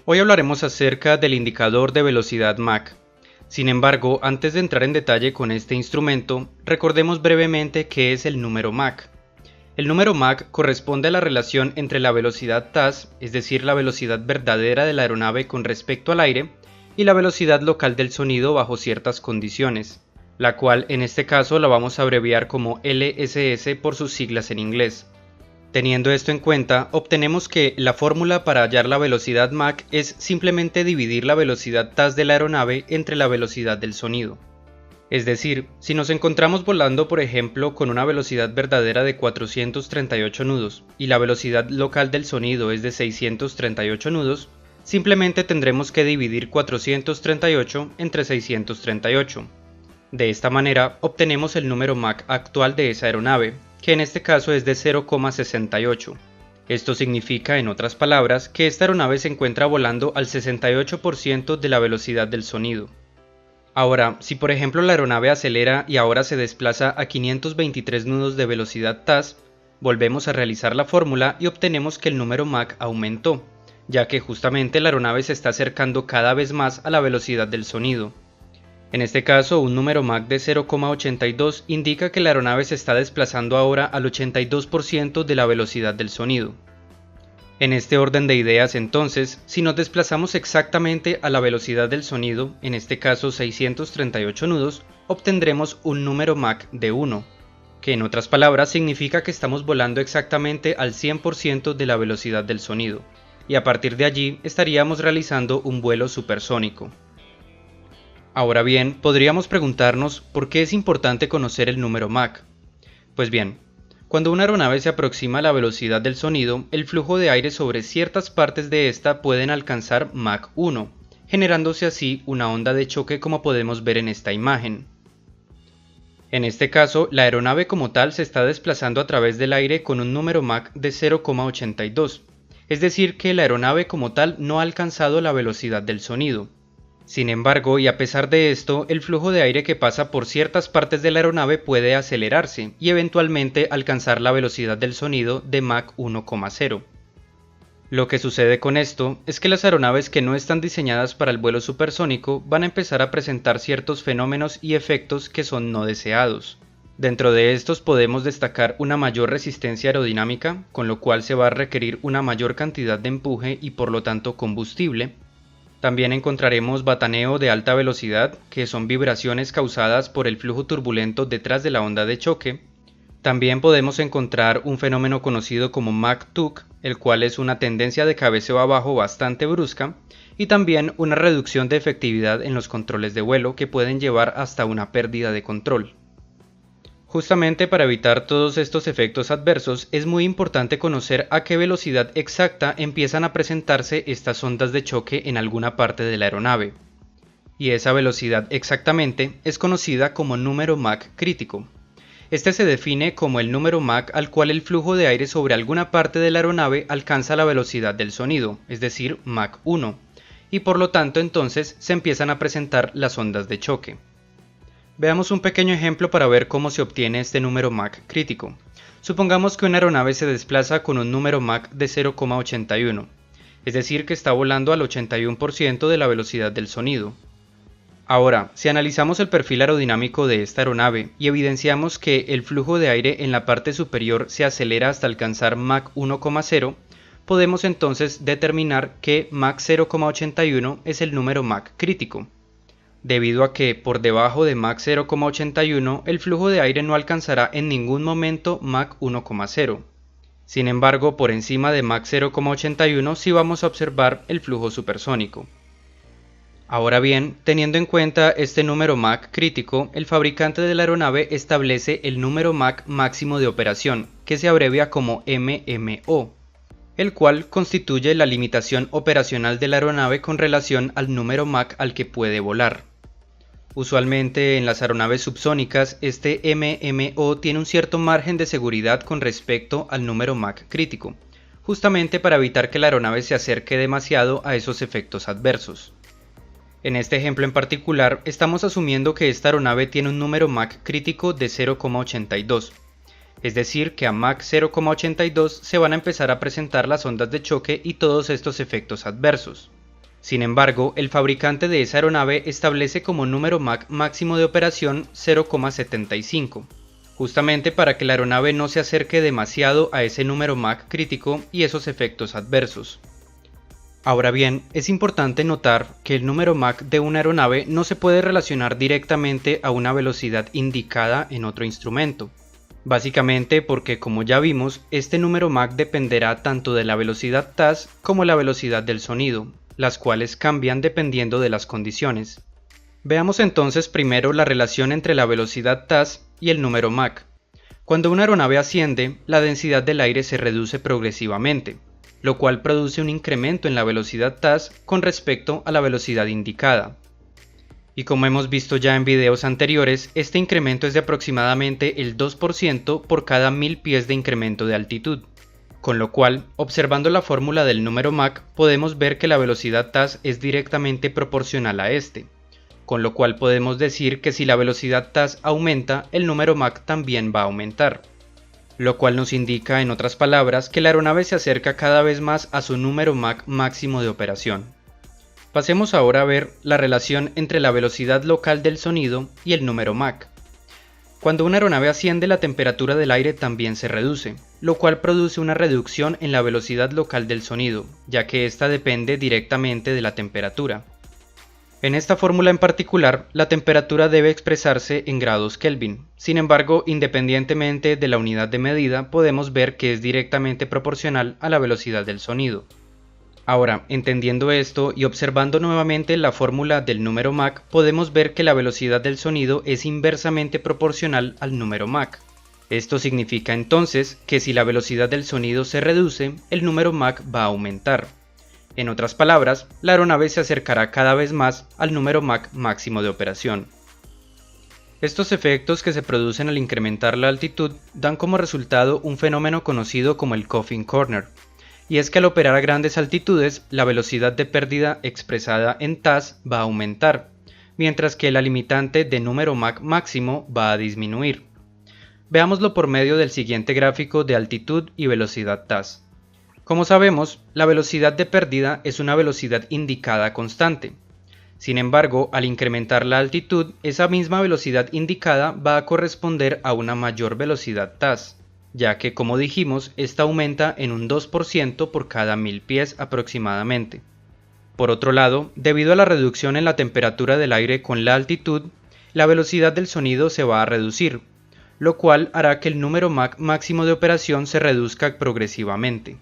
Hoy hablaremos acerca del indicador de velocidad Mach. Sin embargo, antes de entrar en detalle con este instrumento, recordemos brevemente qué es el número Mach. El número Mach corresponde a la relación entre la velocidad TAS, es decir, la velocidad verdadera de la aeronave con respecto al aire, y la velocidad local del sonido bajo ciertas condiciones, la cual en este caso la vamos a abreviar como LSS por sus siglas en inglés. Teniendo esto en cuenta, obtenemos que la fórmula para hallar la velocidad Mach es simplemente dividir la velocidad TAS de la aeronave entre la velocidad del sonido. Es decir, si nos encontramos volando por ejemplo con una velocidad verdadera de 438 nudos y la velocidad local del sonido es de 638 nudos, simplemente tendremos que dividir 438 entre 638. De esta manera obtenemos el número Mach actual de esa aeronave, que en este caso es de 0,68. Esto significa, en otras palabras, que esta aeronave se encuentra volando al 68% de la velocidad del sonido. Ahora, si por ejemplo la aeronave acelera y ahora se desplaza a 523 nudos de velocidad TAS, volvemos a realizar la fórmula y obtenemos que el número Mach aumentó, ya que justamente la aeronave se está acercando cada vez más a la velocidad del sonido. En este caso, un número Mach de 0,82 indica que la aeronave se está desplazando ahora al 82% de la velocidad del sonido. En este orden de ideas entonces, si nos desplazamos exactamente a la velocidad del sonido, en este caso 638 nudos, obtendremos un número Mach de 1, que en otras palabras significa que estamos volando exactamente al 100% de la velocidad del sonido, y a partir de allí estaríamos realizando un vuelo supersónico. Ahora bien, podríamos preguntarnos por qué es importante conocer el número Mach. Pues bien, cuando una aeronave se aproxima a la velocidad del sonido, el flujo de aire sobre ciertas partes de esta pueden alcanzar Mach 1, generándose así una onda de choque como podemos ver en esta imagen. En este caso, la aeronave como tal se está desplazando a través del aire con un número Mach de 0,82, es decir que la aeronave como tal no ha alcanzado la velocidad del sonido. Sin embargo, y a pesar de esto, el flujo de aire que pasa por ciertas partes de la aeronave puede acelerarse y eventualmente alcanzar la velocidad del sonido de Mach 1,0. Lo que sucede con esto es que las aeronaves que no están diseñadas para el vuelo supersónico van a empezar a presentar ciertos fenómenos y efectos que son no deseados. Dentro de estos podemos destacar una mayor resistencia aerodinámica, con lo cual se va a requerir una mayor cantidad de empuje y por lo tanto combustible. También encontraremos bataneo de alta velocidad, que son vibraciones causadas por el flujo turbulento detrás de la onda de choque. También podemos encontrar un fenómeno conocido como Mach Tuck, el cual es una tendencia de cabeceo abajo bastante brusca, y también una reducción de efectividad en los controles de vuelo que pueden llevar hasta una pérdida de control. Justamente para evitar todos estos efectos adversos es muy importante conocer a qué velocidad exacta empiezan a presentarse estas ondas de choque en alguna parte de la aeronave. Y esa velocidad exactamente es conocida como número Mach crítico. Este se define como el número Mach al cual el flujo de aire sobre alguna parte de la aeronave alcanza la velocidad del sonido, es decir, Mach 1, y por lo tanto entonces se empiezan a presentar las ondas de choque. Veamos un pequeño ejemplo para ver cómo se obtiene este número Mach crítico. Supongamos que una aeronave se desplaza con un número Mach de 0,81, es decir que está volando al 81% de la velocidad del sonido. Ahora, si analizamos el perfil aerodinámico de esta aeronave y evidenciamos que el flujo de aire en la parte superior se acelera hasta alcanzar Mach 1,0, podemos entonces determinar que Mach 0,81 es el número Mach crítico, debido a que por debajo de Mach 0,81 el flujo de aire no alcanzará en ningún momento Mach 1,0. Sin embargo, por encima de Mach 0,81 sí vamos a observar el flujo supersónico. Ahora bien, teniendo en cuenta este número Mach crítico, el fabricante de la aeronave establece el número Mach máximo de operación, que se abrevia como MMO, el cual constituye la limitación operacional de la aeronave con relación al número Mach al que puede volar. Usualmente en las aeronaves subsónicas este MMO tiene un cierto margen de seguridad con respecto al número Mach crítico, justamente para evitar que la aeronave se acerque demasiado a esos efectos adversos. En este ejemplo en particular estamos asumiendo que esta aeronave tiene un número Mach crítico de 0,82, es decir que a Mach 0,82 se van a empezar a presentar las ondas de choque y todos estos efectos adversos. Sin embargo, el fabricante de esa aeronave establece como número Mach máximo de operación 0,75, justamente para que la aeronave no se acerque demasiado a ese número Mach crítico y esos efectos adversos. Ahora bien, es importante notar que el número Mach de una aeronave no se puede relacionar directamente a una velocidad indicada en otro instrumento. Básicamente porque, como ya vimos, este número Mach dependerá tanto de la velocidad TAS como la velocidad del sonido, las cuales cambian dependiendo de las condiciones. Veamos entonces primero la relación entre la velocidad TAS y el número Mach. Cuando una aeronave asciende, la densidad del aire se reduce progresivamente, lo cual produce un incremento en la velocidad TAS con respecto a la velocidad indicada. Y como hemos visto ya en videos anteriores, este incremento es de aproximadamente el 2% por cada 1000 pies de incremento de altitud. Con lo cual, observando la fórmula del número Mach, podemos ver que la velocidad TAS es directamente proporcional a este. Con lo cual podemos decir que si la velocidad TAS aumenta, el número Mach también va a aumentar. Lo cual nos indica, en otras palabras, que la aeronave se acerca cada vez más a su número Mach máximo de operación. Pasemos ahora a ver la relación entre la velocidad local del sonido y el número Mach. Cuando una aeronave asciende, la temperatura del aire también se reduce, lo cual produce una reducción en la velocidad local del sonido, ya que ésta depende directamente de la temperatura. En esta fórmula en particular, la temperatura debe expresarse en grados Kelvin. Sin embargo, independientemente de la unidad de medida, podemos ver que es directamente proporcional a la velocidad del sonido. Ahora, entendiendo esto y observando nuevamente la fórmula del número Mach, podemos ver que la velocidad del sonido es inversamente proporcional al número Mach. Esto significa entonces que si la velocidad del sonido se reduce, el número Mach va a aumentar. En otras palabras, la aeronave se acercará cada vez más al número Mach máximo de operación. Estos efectos que se producen al incrementar la altitud dan como resultado un fenómeno conocido como el Coffin Corner, y es que al operar a grandes altitudes, la velocidad de pérdida expresada en TAS va a aumentar, mientras que la limitante de número Mach máximo va a disminuir. Veámoslo por medio del siguiente gráfico de altitud y velocidad TAS. Como sabemos, la velocidad de pérdida es una velocidad indicada constante. Sin embargo, al incrementar la altitud, esa misma velocidad indicada va a corresponder a una mayor velocidad TAS, ya que, como dijimos, esta aumenta en un 2% por cada 1000 pies aproximadamente. Por otro lado, debido a la reducción en la temperatura del aire con la altitud, la velocidad del sonido se va a reducir, lo cual hará que el número Mach máximo de operación se reduzca progresivamente.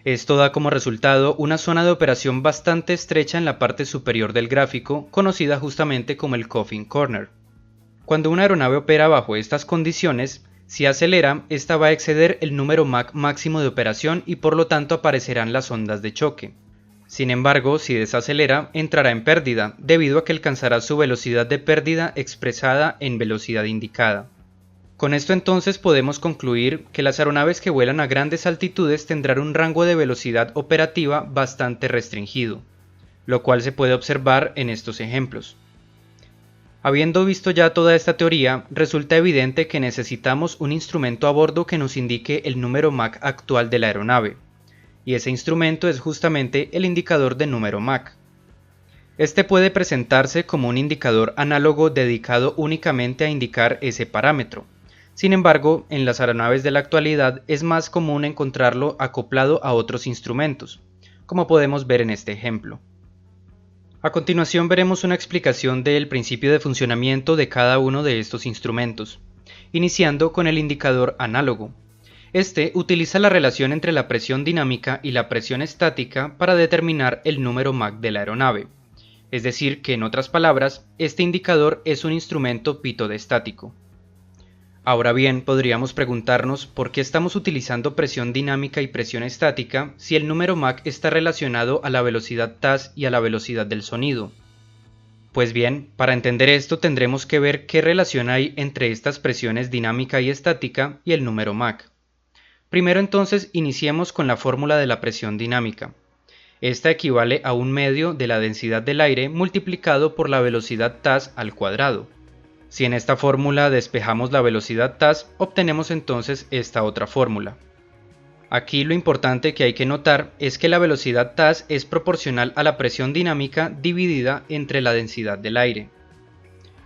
Esto da como resultado una zona de operación bastante estrecha en la parte superior del gráfico, conocida justamente como el Coffin Corner. Cuando una aeronave opera bajo estas condiciones, si acelera, esta va a exceder el número Mach máximo de operación y por lo tanto aparecerán las ondas de choque. Sin embargo, si desacelera, entrará en pérdida, debido a que alcanzará su velocidad de pérdida expresada en velocidad indicada. Con esto entonces podemos concluir que las aeronaves que vuelan a grandes altitudes tendrán un rango de velocidad operativa bastante restringido, lo cual se puede observar en estos ejemplos. Habiendo visto ya toda esta teoría, resulta evidente que necesitamos un instrumento a bordo que nos indique el número Mach actual de la aeronave, y ese instrumento es justamente el indicador de número Mach. Este puede presentarse como un indicador análogo dedicado únicamente a indicar ese parámetro. Sin embargo, en las aeronaves de la actualidad es más común encontrarlo acoplado a otros instrumentos, como podemos ver en este ejemplo. A continuación veremos una explicación del principio de funcionamiento de cada uno de estos instrumentos, iniciando con el indicador análogo. Este utiliza la relación entre la presión dinámica y la presión estática para determinar el número Mach de la aeronave, es decir que en otras palabras, este indicador es un instrumento pitodestático. Ahora bien, podríamos preguntarnos por qué estamos utilizando presión dinámica y presión estática si el número Mach está relacionado a la velocidad TAS y a la velocidad del sonido. Pues bien, para entender esto tendremos que ver qué relación hay entre estas presiones dinámica y estática y el número Mach. Primero entonces iniciemos con la fórmula de la presión dinámica. Esta equivale a un medio de la densidad del aire multiplicado por la velocidad TAS al cuadrado. Si en esta fórmula despejamos la velocidad TAS, obtenemos entonces esta otra fórmula. Aquí lo importante que hay que notar es que la velocidad TAS es proporcional a la presión dinámica dividida entre la densidad del aire.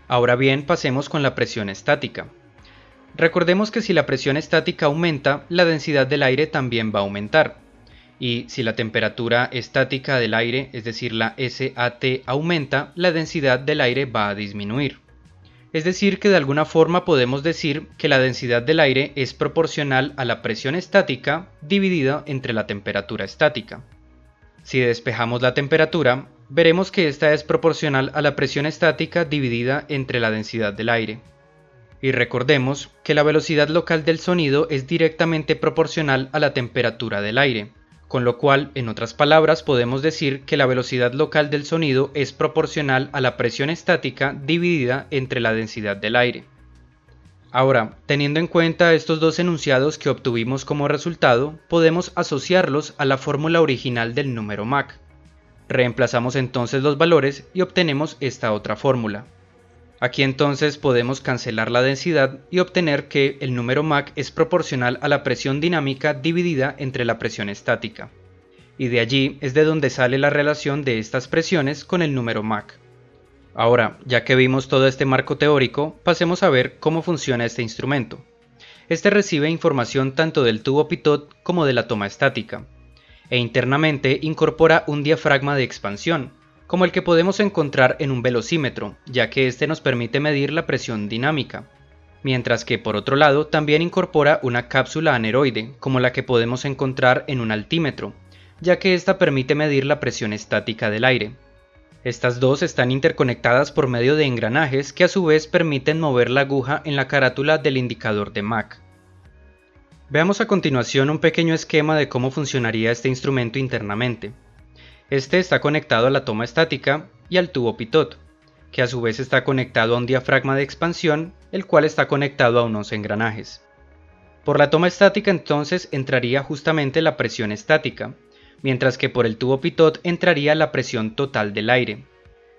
Ahora bien, pasemos con la presión estática. Recordemos que si la presión estática aumenta, la densidad del aire también va a aumentar. Y si la temperatura estática del aire, es decir, la SAT, aumenta, la densidad del aire va a disminuir. Es decir, que de alguna forma podemos decir que la densidad del aire es proporcional a la presión estática dividida entre la temperatura estática. Si despejamos la temperatura, veremos que esta es proporcional a la presión estática dividida entre la densidad del aire. Y recordemos que la velocidad local del sonido es directamente proporcional a la temperatura del aire, con lo cual, en otras palabras, podemos decir que la velocidad local del sonido es proporcional a la presión estática dividida entre la densidad del aire. Ahora, teniendo en cuenta estos dos enunciados que obtuvimos como resultado, podemos asociarlos a la fórmula original del número Mach. Reemplazamos entonces los valores y obtenemos esta otra fórmula. Aquí entonces podemos cancelar la densidad y obtener que el número Mach es proporcional a la presión dinámica dividida entre la presión estática. Y de allí es de donde sale la relación de estas presiones con el número Mach. Ahora, ya que vimos todo este marco teórico, pasemos a ver cómo funciona este instrumento. Este recibe información tanto del tubo pitot como de la toma estática, e internamente incorpora un diafragma de expansión, como el que podemos encontrar en un velocímetro, ya que este nos permite medir la presión dinámica, mientras que por otro lado también incorpora una cápsula aneroide, como la que podemos encontrar en un altímetro, ya que esta permite medir la presión estática del aire. Estas dos están interconectadas por medio de engranajes que a su vez permiten mover la aguja en la carátula del indicador de Mach. Veamos a continuación un pequeño esquema de cómo funcionaría este instrumento internamente. Este está conectado a la toma estática y al tubo pitot, que a su vez está conectado a un diafragma de expansión, el cual está conectado a unos engranajes. Por la toma estática entonces entraría justamente la presión estática, mientras que por el tubo pitot entraría la presión total del aire.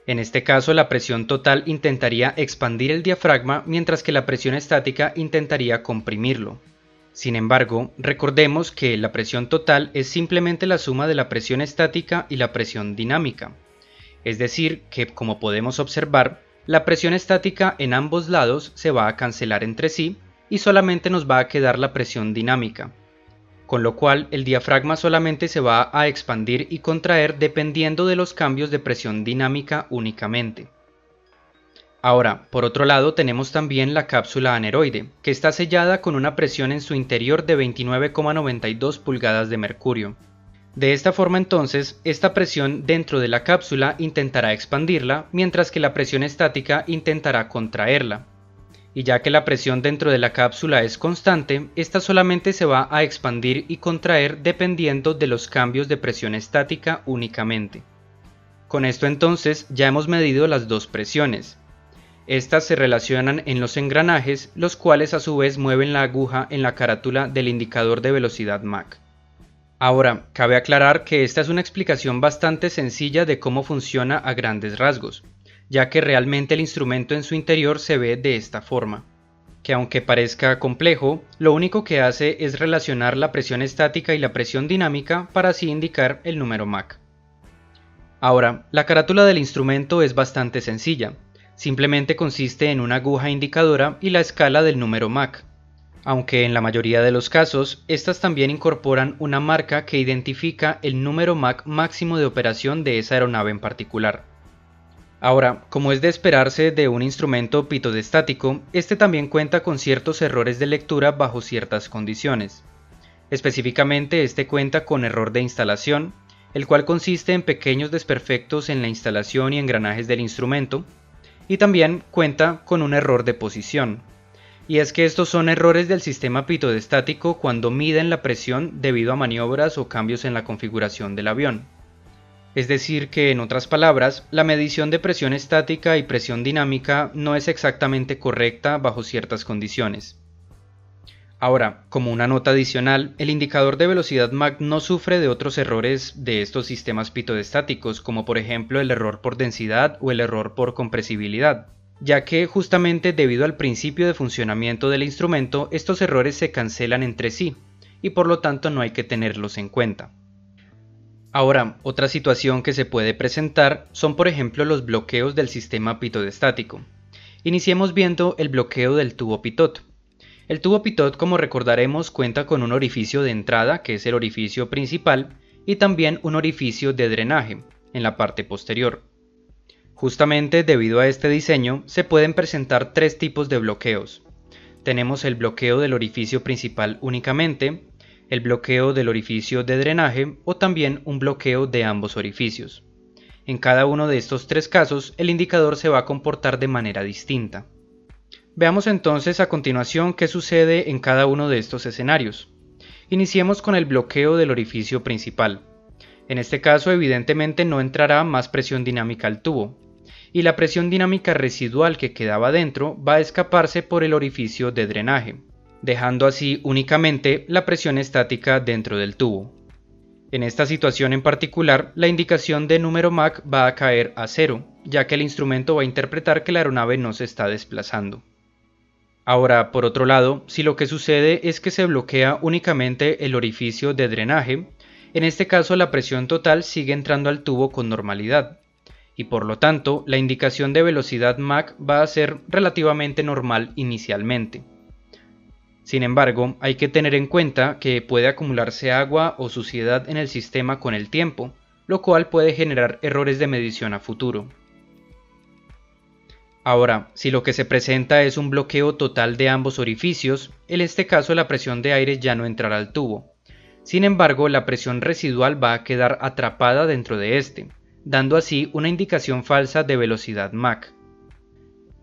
En este caso la presión total intentaría expandir el diafragma, mientras que la presión estática intentaría comprimirlo. Sin embargo, recordemos que la presión total es simplemente la suma de la presión estática y la presión dinámica. Es decir, que como podemos observar, la presión estática en ambos lados se va a cancelar entre sí y solamente nos va a quedar la presión dinámica, con lo cual el diafragma solamente se va a expandir y contraer dependiendo de los cambios de presión dinámica únicamente. Ahora, por otro lado tenemos también la cápsula aneroide, que está sellada con una presión en su interior de 29,92 pulgadas de mercurio. De esta forma entonces, esta presión dentro de la cápsula intentará expandirla, mientras que la presión estática intentará contraerla. Y ya que la presión dentro de la cápsula es constante, esta solamente se va a expandir y contraer dependiendo de los cambios de presión estática únicamente. Con esto entonces ya hemos medido las dos presiones. Estas se relacionan en los engranajes, los cuales a su vez mueven la aguja en la carátula del indicador de velocidad Mach. Ahora, cabe aclarar que esta es una explicación bastante sencilla de cómo funciona a grandes rasgos, ya que realmente el instrumento en su interior se ve de esta forma, que aunque parezca complejo, lo único que hace es relacionar la presión estática y la presión dinámica para así indicar el número Mach. Ahora, la carátula del instrumento es bastante sencilla. Simplemente consiste en una aguja indicadora y la escala del número Mach, aunque en la mayoría de los casos, estas también incorporan una marca que identifica el número Mach máximo de operación de esa aeronave en particular. Ahora, como es de esperarse de un instrumento pitodestático, este también cuenta con ciertos errores de lectura bajo ciertas condiciones. Específicamente, este cuenta con error de instalación, el cual consiste en pequeños desperfectos en la instalación y engranajes del instrumento, y también cuenta con un error de posición. Y es que estos son errores del sistema pitodestático cuando miden la presión debido a maniobras o cambios en la configuración del avión. Es decir que, en otras palabras, la medición de presión estática y presión dinámica no es exactamente correcta bajo ciertas condiciones. Ahora, como una nota adicional, el indicador de velocidad Mach no sufre de otros errores de estos sistemas pitodestáticos, como por ejemplo el error por densidad o el error por compresibilidad, ya que justamente debido al principio de funcionamiento del instrumento, estos errores se cancelan entre sí, y por lo tanto no hay que tenerlos en cuenta. Ahora, otra situación que se puede presentar son por ejemplo los bloqueos del sistema pitodestático. Iniciemos viendo el bloqueo del tubo pitot. El tubo pitot, como recordaremos, cuenta con un orificio de entrada, que es el orificio principal, y también un orificio de drenaje, en la parte posterior. Justamente debido a este diseño, se pueden presentar tres tipos de bloqueos. Tenemos el bloqueo del orificio principal únicamente, el bloqueo del orificio de drenaje o también un bloqueo de ambos orificios. En cada uno de estos tres casos, el indicador se va a comportar de manera distinta. Veamos entonces a continuación qué sucede en cada uno de estos escenarios. Iniciemos con el bloqueo del orificio principal. En este caso, evidentemente no entrará más presión dinámica al tubo, y la presión dinámica residual que quedaba dentro va a escaparse por el orificio de drenaje, dejando así únicamente la presión estática dentro del tubo. En esta situación en particular, la indicación de número Mach va a caer a 0, ya que el instrumento va a interpretar que la aeronave no se está desplazando. Ahora, por otro lado, si lo que sucede es que se bloquea únicamente el orificio de drenaje, en este caso la presión total sigue entrando al tubo con normalidad, y por lo tanto la indicación de velocidad Mach va a ser relativamente normal inicialmente. Sin embargo, hay que tener en cuenta que puede acumularse agua o suciedad en el sistema con el tiempo, lo cual puede generar errores de medición a futuro. Ahora, si lo que se presenta es un bloqueo total de ambos orificios, en este caso la presión de aire ya no entrará al tubo. Sin embargo, la presión residual va a quedar atrapada dentro de este, dando así una indicación falsa de velocidad Mach.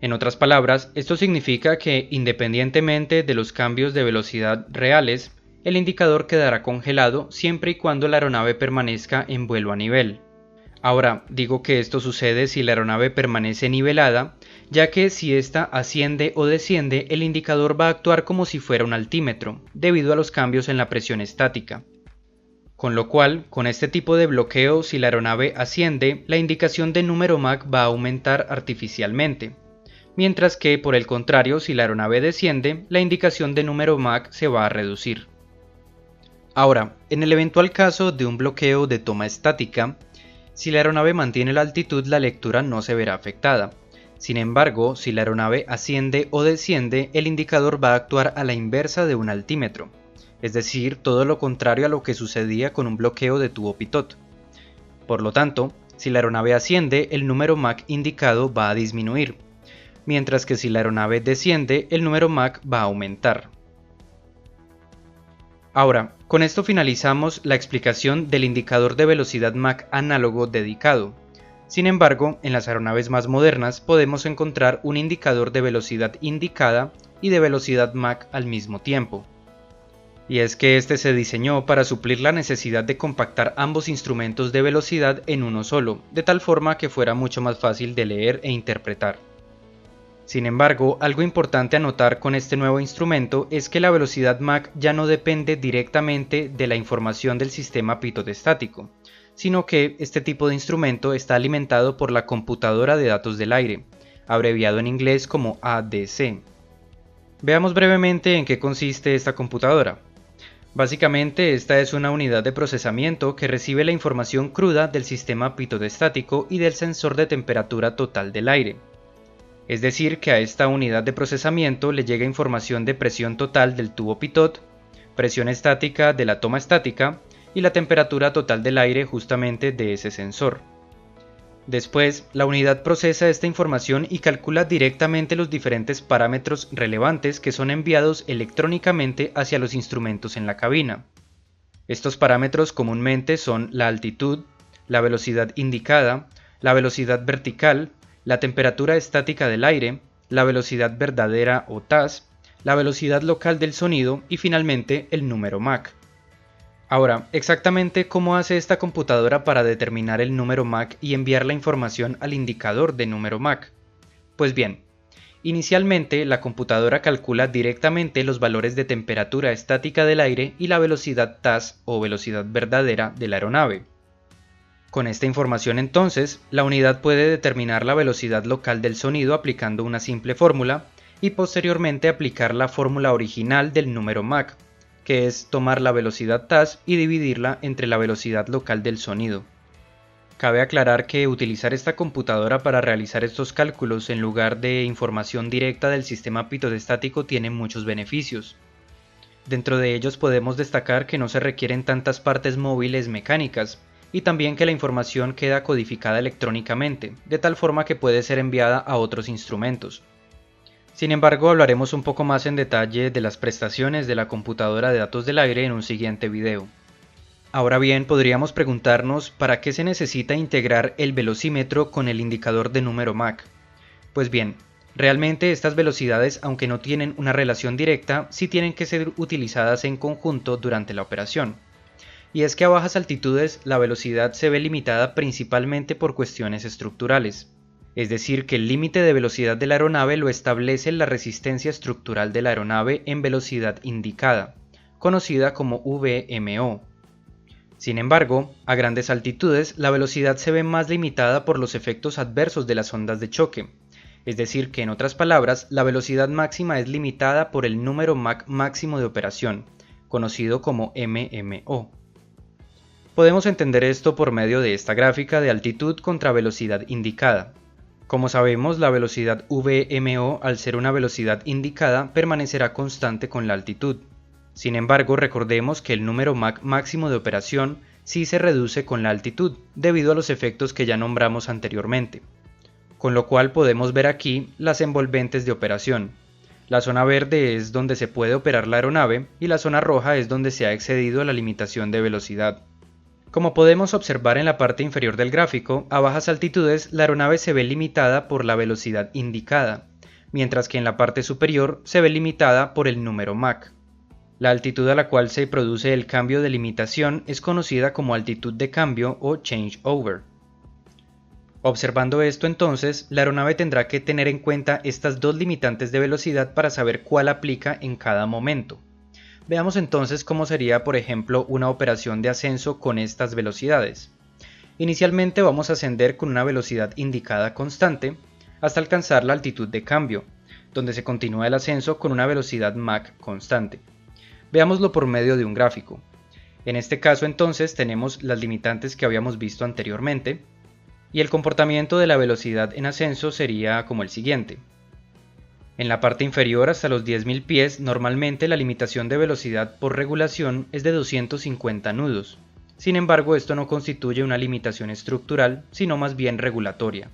En otras palabras, esto significa que independientemente de los cambios de velocidad reales, el indicador quedará congelado siempre y cuando la aeronave permanezca en vuelo a nivel. Ahora, digo que esto sucede si la aeronave permanece nivelada, ya que si ésta asciende o desciende, el indicador va a actuar como si fuera un altímetro, debido a los cambios en la presión estática. Con lo cual, con este tipo de bloqueo, si la aeronave asciende, la indicación de número Mach va a aumentar artificialmente, mientras que, por el contrario, si la aeronave desciende, la indicación de número Mach se va a reducir. Ahora, en el eventual caso de un bloqueo de toma estática, si la aeronave mantiene la altitud, la lectura no se verá afectada. Sin embargo, si la aeronave asciende o desciende, el indicador va a actuar a la inversa de un altímetro, es decir, todo lo contrario a lo que sucedía con un bloqueo de tubo pitot. Por lo tanto, si la aeronave asciende, el número Mach indicado va a disminuir, mientras que si la aeronave desciende, el número Mach va a aumentar. Ahora, con esto finalizamos la explicación del indicador de velocidad Mach análogo dedicado. Sin embargo, en las aeronaves más modernas podemos encontrar un indicador de velocidad indicada y de velocidad Mach al mismo tiempo. Y es que este se diseñó para suplir la necesidad de compactar ambos instrumentos de velocidad en uno solo, de tal forma que fuera mucho más fácil de leer e interpretar. Sin embargo, algo importante a notar con este nuevo instrumento es que la velocidad Mach ya no depende directamente de la información del sistema pitodestático, sino que este tipo de instrumento está alimentado por la computadora de datos del aire, abreviado en inglés como ADC. Veamos brevemente en qué consiste esta computadora. Básicamente, esta es una unidad de procesamiento que recibe la información cruda del sistema pitodestático y del sensor de temperatura total del aire. Es decir, que a esta unidad de procesamiento le llega información de presión total del tubo pitot, presión estática de la toma estática y la temperatura total del aire justamente de ese sensor. Después, la unidad procesa esta información y calcula directamente los diferentes parámetros relevantes que son enviados electrónicamente hacia los instrumentos en la cabina. Estos parámetros comúnmente son la altitud, la velocidad indicada, la velocidad vertical, la temperatura estática del aire, la velocidad verdadera o TAS, la velocidad local del sonido y finalmente el número Mach. Ahora, exactamente cómo hace esta computadora para determinar el número Mach y enviar la información al indicador de número Mach. Pues bien, inicialmente la computadora calcula directamente los valores de temperatura estática del aire y la velocidad TAS o velocidad verdadera de la aeronave. Con esta información entonces, la unidad puede determinar la velocidad local del sonido aplicando una simple fórmula y posteriormente aplicar la fórmula original del número Mach, que es tomar la velocidad TAS y dividirla entre la velocidad local del sonido. Cabe aclarar que utilizar esta computadora para realizar estos cálculos en lugar de información directa del sistema pitostático tiene muchos beneficios. Dentro de ellos podemos destacar que no se requieren tantas partes móviles mecánicas, y también que la información queda codificada electrónicamente, de tal forma que puede ser enviada a otros instrumentos. Sin embargo, hablaremos un poco más en detalle de las prestaciones de la computadora de datos del aire en un siguiente video. Ahora bien, podríamos preguntarnos ¿para qué se necesita integrar el velocímetro con el indicador de número Mach? Pues bien, realmente estas velocidades, aunque no tienen una relación directa, sí tienen que ser utilizadas en conjunto durante la operación. Y es que a bajas altitudes la velocidad se ve limitada principalmente por cuestiones estructurales. Es decir, que el límite de velocidad de la aeronave lo establece la resistencia estructural de la aeronave en velocidad indicada, conocida como VMO. Sin embargo, a grandes altitudes la velocidad se ve más limitada por los efectos adversos de las ondas de choque, es decir que en otras palabras la velocidad máxima es limitada por el número Mach máximo de operación, conocido como MMO. Podemos entender esto por medio de esta gráfica de altitud contra velocidad indicada. Como sabemos, la velocidad VMO, al ser una velocidad indicada, permanecerá constante con la altitud. Sin embargo, recordemos que el número Mach máximo de operación sí se reduce con la altitud, debido a los efectos que ya nombramos anteriormente. Con lo cual podemos ver aquí las envolventes de operación. La zona verde es donde se puede operar la aeronave y la zona roja es donde se ha excedido la limitación de velocidad. Como podemos observar en la parte inferior del gráfico, a bajas altitudes la aeronave se ve limitada por la velocidad indicada, mientras que en la parte superior se ve limitada por el número Mach. La altitud a la cual se produce el cambio de limitación es conocida como altitud de cambio o changeover. Observando esto entonces, la aeronave tendrá que tener en cuenta estas dos limitantes de velocidad para saber cuál aplica en cada momento. Veamos entonces cómo sería, por ejemplo, una operación de ascenso con estas velocidades. Inicialmente vamos a ascender con una velocidad indicada constante hasta alcanzar la altitud de cambio, donde se continúa el ascenso con una velocidad Mach constante. Veámoslo por medio de un gráfico. En este caso entonces tenemos las limitantes que habíamos visto anteriormente y el comportamiento de la velocidad en ascenso sería como el siguiente. En la parte inferior hasta los 10.000 pies normalmente la limitación de velocidad por regulación es de 250 nudos. Sin embargo, esto no constituye una limitación estructural, sino más bien regulatoria.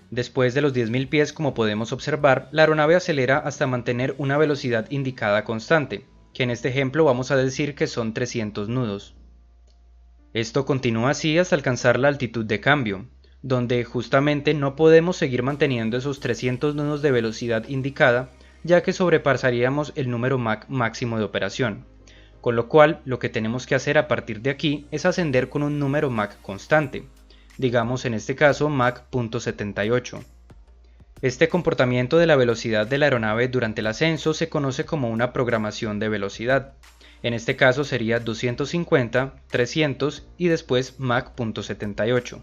Después de los 10.000 pies, como podemos observar, la aeronave acelera hasta mantener una velocidad indicada constante, que en este ejemplo vamos a decir que son 300 nudos. Esto continúa así hasta alcanzar la altitud de cambio, donde justamente no podemos seguir manteniendo esos 300 nudos de velocidad indicada, ya que sobrepasaríamos el número Mach máximo de operación, con lo cual lo que tenemos que hacer a partir de aquí es ascender con un número Mach constante, digamos en este caso Mach .78. Este comportamiento de la velocidad de la aeronave durante el ascenso se conoce como una programación de velocidad. En este caso sería 250, 300 y después Mach .78.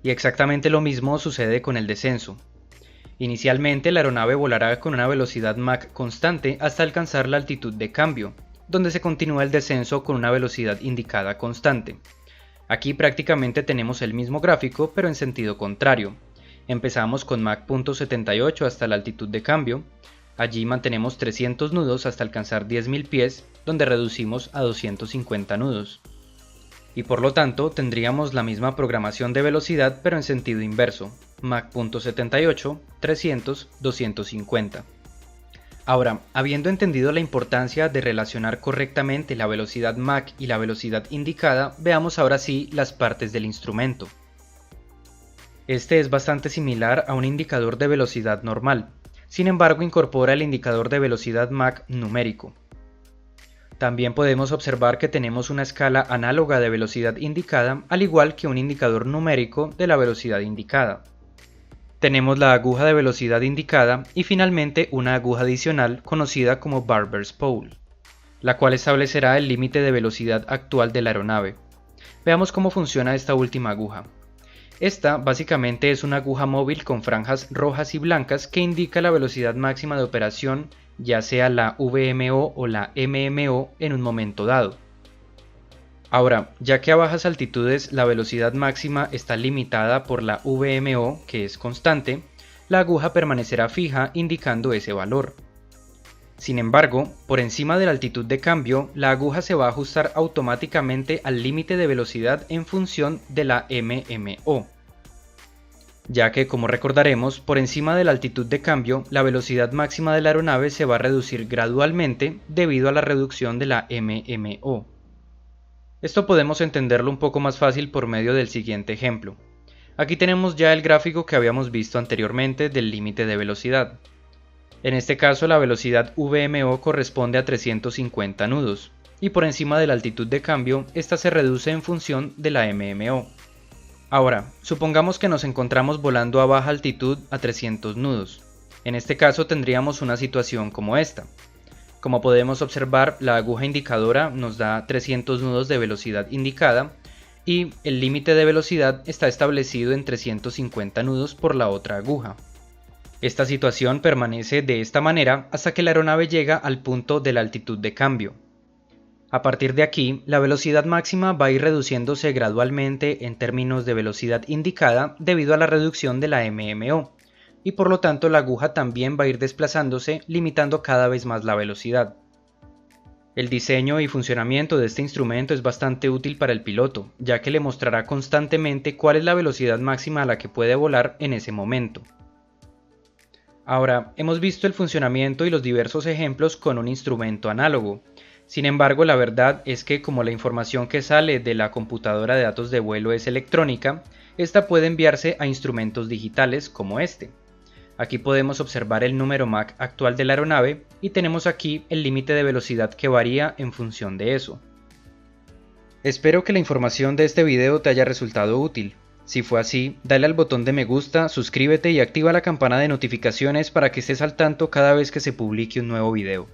Y exactamente lo mismo sucede con el descenso. Inicialmente la aeronave volará con una velocidad Mach constante hasta alcanzar la altitud de cambio, donde se continúa el descenso con una velocidad indicada constante. Aquí prácticamente tenemos el mismo gráfico pero en sentido contrario. Empezamos con Mach .78 hasta la altitud de cambio, allí mantenemos 300 nudos hasta alcanzar 10.000 pies, donde reducimos a 250 nudos. Y por lo tanto tendríamos la misma programación de velocidad pero en sentido inverso, Mach .78, 300, 250. Ahora, habiendo entendido la importancia de relacionar correctamente la velocidad Mach y la velocidad indicada, veamos ahora sí las partes del instrumento. Este es bastante similar a un indicador de velocidad normal, sin embargo incorpora el indicador de velocidad Mach numérico. También podemos observar que tenemos una escala análoga de velocidad indicada, al igual que un indicador numérico de la velocidad indicada. Tenemos la aguja de velocidad indicada y finalmente una aguja adicional conocida como Barber's Pole, la cual establecerá el límite de velocidad actual de la aeronave. Veamos cómo funciona esta última aguja. Esta básicamente es una aguja móvil con franjas rojas y blancas que indica la velocidad máxima de operación ya sea la VMO o la MMO en un momento dado. Ahora, ya que a bajas altitudes la velocidad máxima está limitada por la VMO, que es constante, la aguja permanecerá fija indicando ese valor. Sin embargo, por encima de la altitud de cambio, la aguja se va a ajustar automáticamente al límite de velocidad en función de la MMO. Ya que, como recordaremos, por encima de la altitud de cambio, la velocidad máxima de la aeronave se va a reducir gradualmente debido a la reducción de la MMO. Esto podemos entenderlo un poco más fácil por medio del siguiente ejemplo. Aquí tenemos ya el gráfico que habíamos visto anteriormente del límite de velocidad. En este caso la velocidad VMO corresponde a 350 nudos, y por encima de la altitud de cambio, esta se reduce en función de la MMO. Ahora, supongamos que nos encontramos volando a baja altitud a 300 nudos. En este caso tendríamos una situación como esta. Como podemos observar, la aguja indicadora nos da 300 nudos de velocidad indicada y el límite de velocidad está establecido en 350 nudos por la otra aguja. Esta situación permanece de esta manera hasta que la aeronave llega al punto de la altitud de cambio. A partir de aquí, la velocidad máxima va a ir reduciéndose gradualmente en términos de velocidad indicada debido a la reducción de la MMO, y por lo tanto la aguja también va a ir desplazándose, limitando cada vez más la velocidad. El diseño y funcionamiento de este instrumento es bastante útil para el piloto, ya que le mostrará constantemente cuál es la velocidad máxima a la que puede volar en ese momento. Ahora, hemos visto el funcionamiento y los diversos ejemplos con un instrumento análogo. Sin embargo, la verdad es que como la información que sale de la computadora de datos de vuelo es electrónica, esta puede enviarse a instrumentos digitales como este. Aquí podemos observar el número Mach actual de la aeronave y tenemos aquí el límite de velocidad que varía en función de eso. Espero que la información de este video te haya resultado útil. Si fue así, dale al botón de me gusta, suscríbete y activa la campana de notificaciones para que estés al tanto cada vez que se publique un nuevo video.